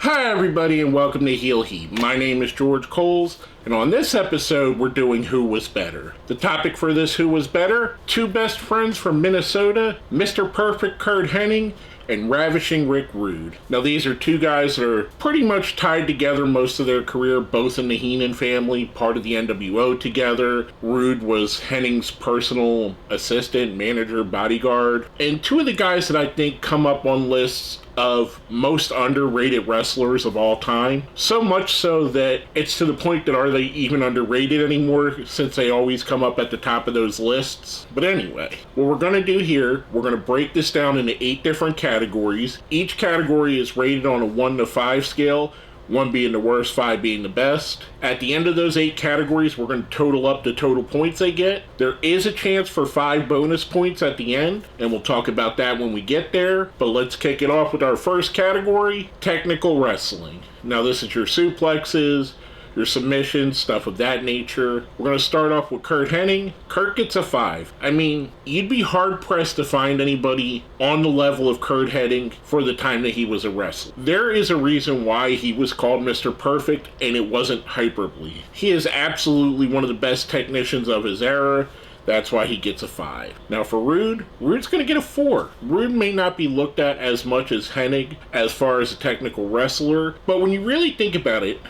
Hi everybody and welcome to Heel Heat. My name is George Coles, and on this episode we're doing Who Was Better. The topic for this Who Was Better: two best friends from Minnesota, Mr. Perfect Curt Hennig and Ravishing Rick Rude. Now these are two guys that are pretty much tied together most of their career, both in the Heenan family, part of the NWO together. Rude was Hennig's personal assistant, manager, bodyguard, and two of the guys that I think come up on lists of most underrated wrestlers of all time. So much so that it's to the point that are they even underrated anymore, since they always come up at the top of those lists. But anyway, what we're going to do here, we're going to break this down into 8 different categories. Each category is rated on a 1 to 5 scale, 1 being the worst, 5 being the best. At the end of those 8 categories, we're going to total up the total points they get. There is a chance for 5 bonus points at the end, and we'll talk about that when we get there. But let's kick it off with our first category, technical wrestling. Now this is your suplexes, your submissions, stuff of that nature. We're going to start off with Curt Hennig. Curt gets a 5. I mean, you'd be hard-pressed to find anybody on the level of Curt Hennig for the time that he was a wrestler. There is a reason why he was called Mr. Perfect, and it wasn't hyperbole. He is absolutely one of the best technicians of his era. That's why he gets a 5. Now for Rude, Rude's going to get a 4. Rude may not be looked at as much as Hennig as far as a technical wrestler, but when you really think about it,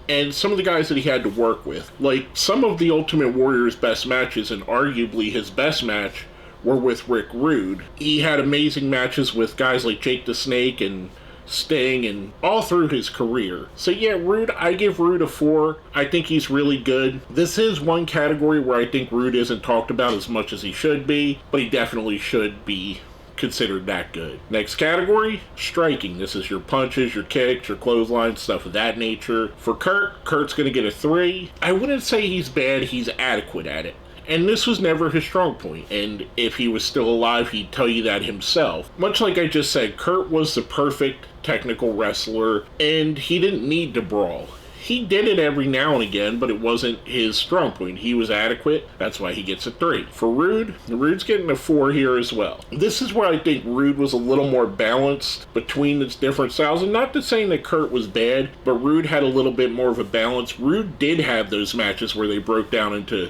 and some of the guys that he had to work with, like some of the Ultimate Warrior's best matches, and arguably his best match, were with Rick Rude. He had amazing matches with guys like Jake the Snake and Sting, and all through his career. So yeah, Rude, I give Rude a 4. I think he's really good. This is one category where I think Rude isn't talked about as much as he should be, but he definitely should be considered that good. Next category, striking. This is your punches, your kicks, your clotheslines, stuff of that nature. For Curt, Kurt's going to get a 3. I wouldn't say he's bad, he's adequate at it. And this was never his strong point, and if he was still alive, he'd tell you that himself. Much like I just said, Curt was the perfect technical wrestler, and he didn't need to brawl. He did it every now and again, but it wasn't his strong point. He was adequate. That's why he gets a 3. For Rude, Rude's getting a 4 here as well. This is where I think Rude was a little more balanced between its different styles. And not to saying that Curt was bad, but Rude had a little bit more of a balance. Rude did have those matches where they broke down into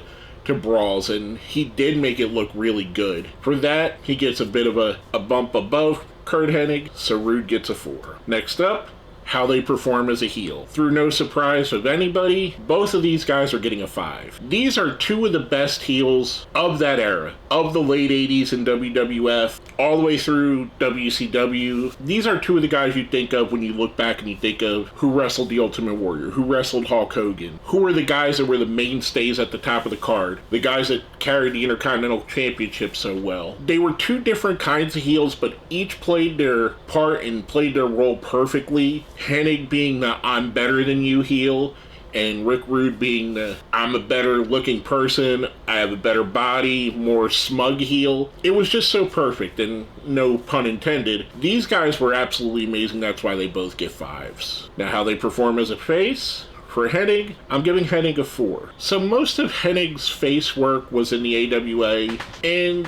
brawls, and he did make it look really good. For that, he gets a bit of a bump above Curt Hennig, so Rude gets a 4. Next up, how they perform as a heel. Through no surprise of anybody, both of these guys are getting a 5. These are two of the best heels of that era, of the late 80s in WWF, all the way through WCW. These are two of the guys you think of when you look back and you think of who wrestled the Ultimate Warrior, who wrestled Hulk Hogan, who were the guys that were the mainstays at the top of the card, the guys that carried the Intercontinental Championship so well. They were two different kinds of heels, but each played their part and played their role perfectly. Hennig being the I'm better than you heel, and Rick Rude being the I'm a better looking person, I have a better body, more smug heel. It was just so perfect, and no pun intended. These guys were absolutely amazing. That's why they both get 5s. Now how they perform as a face? For Hennig, I'm giving Hennig a 4. So most of Hennig's face work was in the AWA, and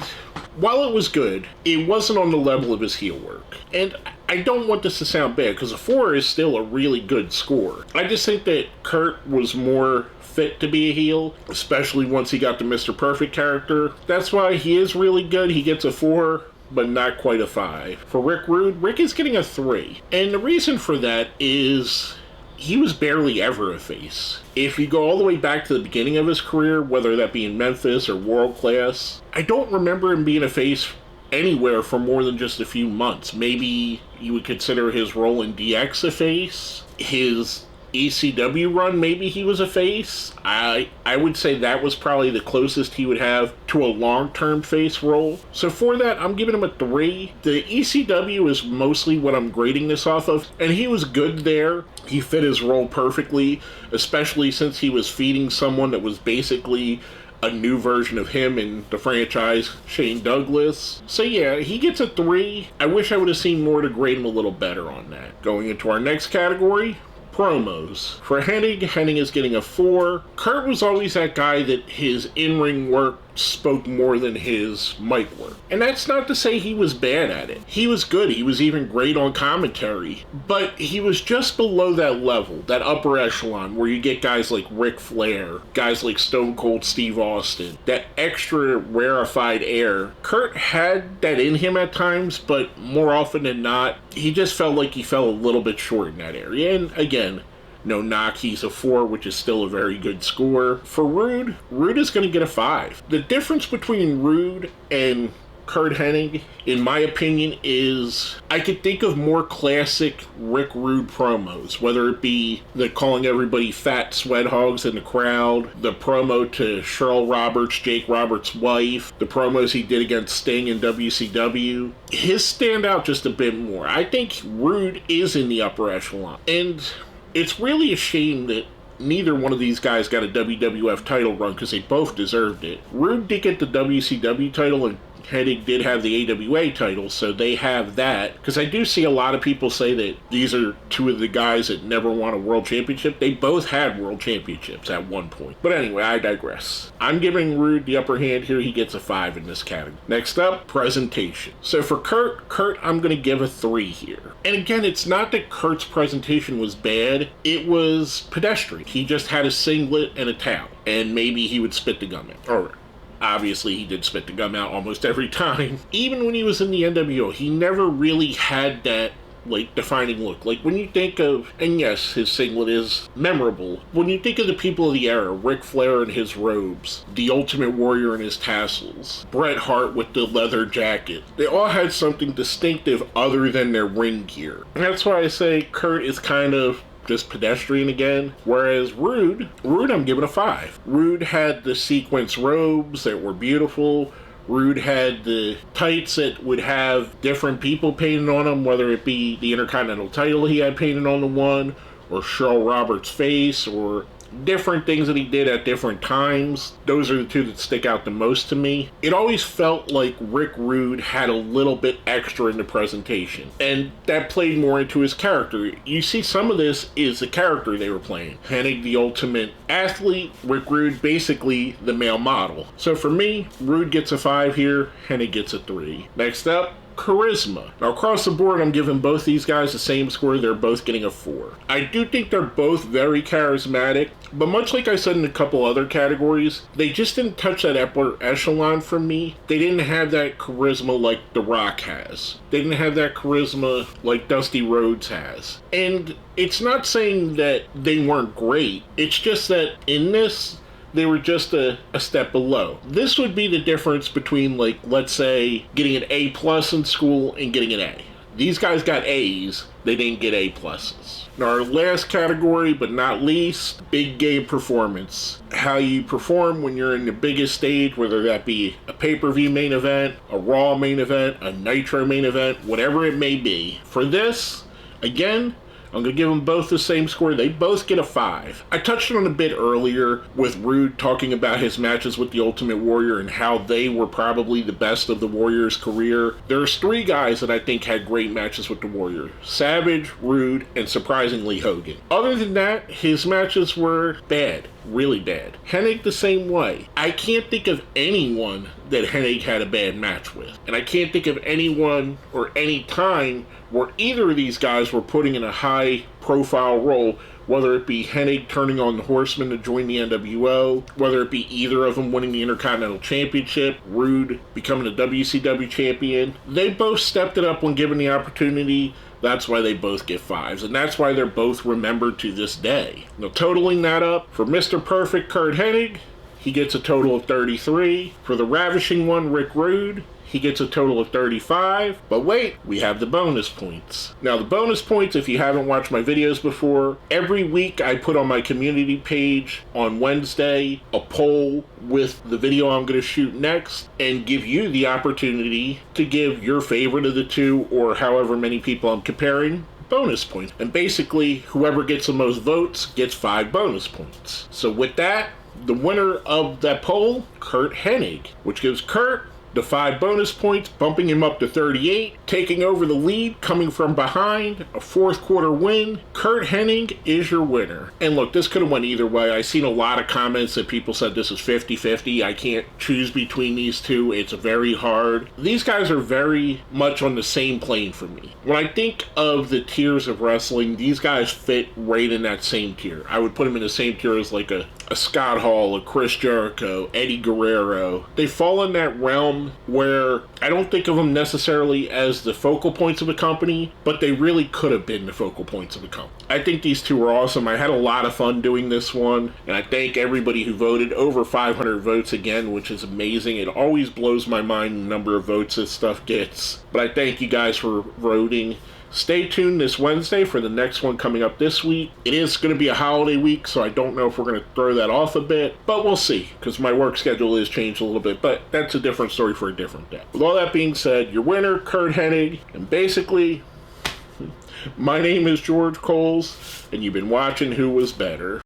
while it was good, it wasn't on the level of his heel work. And I don't want this to sound bad, because a 4 is still a really good score. I just think that Curt was more fit to be a heel, especially once he got the Mr. Perfect character. That's why he is really good. He gets a 4, but not quite a 5. For Rick Rude, Rick is getting a 3. And the reason for that is he was barely ever a face. If you go all the way back to the beginning of his career, whether that be in Memphis or World Class, I don't remember him being a face anywhere for more than just a few months. Maybe you would consider his role in DX a face. His ECW run, maybe he was a face. I would say that was probably the closest he would have to a long-term face role. So for that, I'm giving him a 3. The ECW is mostly what I'm grading this off of, and he was good there. He fit his role perfectly, especially since he was feeding someone that was basically a new version of him in the franchise, Shane Douglas. So yeah, he gets a 3. I wish I would have seen more to grade him a little better on that. Going into our next category, promos. For Hennig, Hennig is getting a 4. Curt was always that guy that his in-ring work spoke more than his mic work. And that's not to say he was bad at it. He was good. He was even great on commentary. But he was just below that level, that upper echelon, where you get guys like Ric Flair, guys like Stone Cold Steve Austin, that extra rarefied air. Curt had that in him at times, but more often than not, he just felt like he fell a little bit short in that area. And again, no knock, he's a 4, which is still a very good score. For Rude is going to get a 5. The difference between Rude and Curt Hennig, in my opinion, is I could think of more classic Rick Rude promos, whether it be the calling everybody fat sweat hogs in the crowd, the promo to Cheryl Roberts, Jake Roberts' wife, the promos he did against Sting in WCW. His stand out just a bit more. I think Rude is in the upper echelon. And it's really a shame that neither one of these guys got a WWF title run because they both deserved it. Rude did get the WCW title and Hennig did have the AWA title, so they have that. Because I do see a lot of people say that these are two of the guys that never won a world championship. They both had world championships at one point. But anyway, I digress. I'm giving Rude the upper hand here. He gets a 5 in this category. Next up, presentation. So for Curt, I'm going to give a 3 here. And again, it's not that Curt's presentation was bad. It was pedestrian. He just had a singlet and a towel. And maybe he would spit the gum out. Or obviously, he did spit the gum out almost every time. Even when he was in the NWO, he never really had that, defining look. When you think of, and yes, his singlet is memorable, when you think of the people of the era, Ric Flair in his robes, the Ultimate Warrior in his tassels, Bret Hart with the leather jacket, they all had something distinctive other than their ring gear. And that's why I say Curt is kind of just pedestrian again. Whereas Rude, I'm giving a 5. Rude had the sequence robes that were beautiful. Rude had the tights that would have different people painted on them, whether it be the Intercontinental title he had painted on the one, or Cheryl Roberts' face, or different things that he did at different times. Those are the two that stick out the most to me. It always felt like Rick Rude had a little bit extra in the presentation, and that played more into his character. You see, some of this is the character they were playing. Hennig, the ultimate athlete, Rick Rude, basically the male model. So for me, Rude gets a 5 here, Hennig gets a 3. Next up, charisma. Now, across the board, I'm giving both these guys the same score. They're both getting a 4. I do think they're both very charismatic, but much like I said in a couple other categories, they just didn't touch that upper echelon for me. They didn't have that charisma like The Rock has. They didn't have that charisma like Dusty Rhodes has. And it's not saying that they weren't great. It's just that in this, they were just a step below. This would be the difference between, let's say, getting an A+ in school and getting an A. These guys got A's, they didn't get A+. Now, our last category, but not least, big game performance. How you perform when you're in the biggest stage, whether that be a pay-per-view main event, a Raw main event, a Nitro main event, whatever it may be. For this, again, I'm going to give them both the same score. They both get a 5. I touched on it a bit earlier with Rude talking about his matches with the Ultimate Warrior and how they were probably the best of the Warrior's career. There's 3 guys that I think had great matches with the Warrior. Savage, Rude, and surprisingly Hogan. Other than that, his matches were bad. Really bad. Hennig the same way. I can't think of anyone that Hennig had a bad match with. And I can't think of anyone or any time where either of these guys were putting in a high profile role, whether it be Hennig turning on the Horsemen to join the NWO, whether it be either of them winning the Intercontinental Championship, Rude becoming a WCW champion. They both stepped it up when given the opportunity. That's why they both get 5s, and that's why they're both remembered to this day. Now, totaling that up, for Mr. Perfect Curt Hennig, he gets a total of 33. For the Ravishing One, Rick Rude, he gets a total of 35. But wait, we have the bonus points. Now, the bonus points, if you haven't watched my videos before, every week I put on my community page on Wednesday a poll with the video I'm going to shoot next and give you the opportunity to give your favorite of the two, or however many people I'm comparing, bonus points. And basically, whoever gets the most votes gets 5 bonus points. So with that, the winner of that poll, Curt Hennig, which gives Curt the 5 bonus points, bumping him up to 38, taking over the lead, coming from behind, a fourth quarter win. Curt Hennig is your winner. And look, this could have went either way. I've seen a lot of comments that people said this is 50-50. I can't choose between these two. It's very hard. These guys are very much on the same plane for me. When I think of the tiers of wrestling, these guys fit right in that same tier. I would put them in the same tier as like a Scott Hall, a Chris Jericho, Eddie Guerrero. They fall in that realm where I don't think of them necessarily as the focal points of a company, but they really could have been the focal points of a company. I think these two were awesome. I had a lot of fun doing this one, and I thank everybody who voted. Over 500 votes again, which is amazing. It always blows my mind the number of votes this stuff gets. But I thank you guys for voting. Stay tuned this Wednesday for the next one coming up this week. It is going to be a holiday week, so I don't know if we're going to throw that off a bit, but we'll see, because my work schedule is changed a little bit, but that's a different story for a different day. With all that being said, your winner, Curt Hennig, and basically, my name is George Coles, and you've been watching Who Was Better.